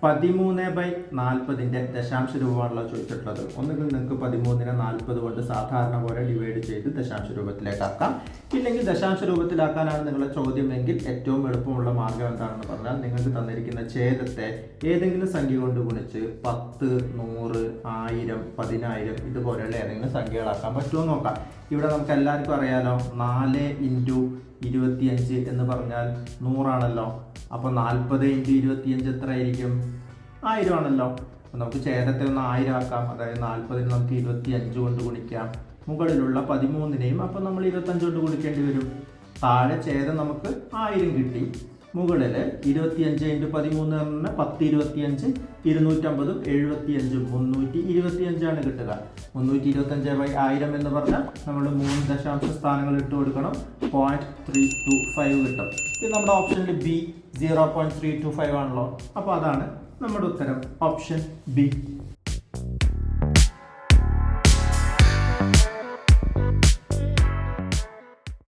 13/40 ദശാംശ രൂപമാണല്ലോ ചോദിച്ചിട്ടുള്ളത്. ഒന്നുകിൽ നിങ്ങൾക്ക് 13നെ 40 കൊണ്ട് സാധാരണ പോലെ ഡിവൈഡ് ചെയ്ത് ദശാംശ രൂപത്തിലേക്കാക്കാം. ഇല്ലെങ്കിൽ ദശാംശ രൂപത്തിലാക്കാനാണ് നിങ്ങളുടെ ചോദ്യമെങ്കിൽ ഏറ്റവും എളുപ്പമുള്ള മാർഗം എന്താണെന്ന് പറഞ്ഞാൽ നിങ്ങൾക്ക് തന്നിരിക്കുന്ന ഛേദത്തെ ഏതെങ്കിലും സംഖ്യ കൊണ്ട് ഗുണിച്ച് 10, 100, 1000, 10000 ഇതുപോലെയുള്ള ഏതെങ്കിലും സംഖ്യകളാക്കാൻ പറ്റുമോ നോക്കാം. ഇവിടെ നമുക്ക് എല്ലാവർക്കും അറിയാലോ 4 × 25 എന്ന് പറഞ്ഞാൽ 100 ആണല്ലോ. അപ്പോൾ 40 × 25 എത്ര ആയിരിക്കും? 1000 ആണല്ലോ. അപ്പോൾ നമുക്ക് ഛേദത്തെ ഒന്ന് 1000 ആക്കാം. അതായത് 40ന് നമുക്ക് 25 കൊണ്ട് ഗുണിക്കാം. മുകളിലുള്ള 13നെയും അപ്പോൾ നമ്മൾ 25 കൊണ്ട് ഗുണിക്കേണ്ടി വരും. താഴെ ഛേദം നമുക്ക് 1000 കിട്ടി. മുകളിൽ 25 × 13 എന്ന് പറഞ്ഞാൽ 10 25 250 75 325 കിട്ടുക. 325/1000 എന്ന് പറഞ്ഞാൽ നമ്മൾ 3 ദശാംശ സ്ഥാനങ്ങൾ ഇട്ട് കൊടുക്കണം. 0.325 കിട്ടും. ഇത് നമ്മുടെ ഓപ്ഷനിൽ ബി 0.325 ആണല്ലോ. അപ്പോൾ അതാണ് നമ്മുടെ ഉത്തരം, ഓപ്ഷൻ ബി.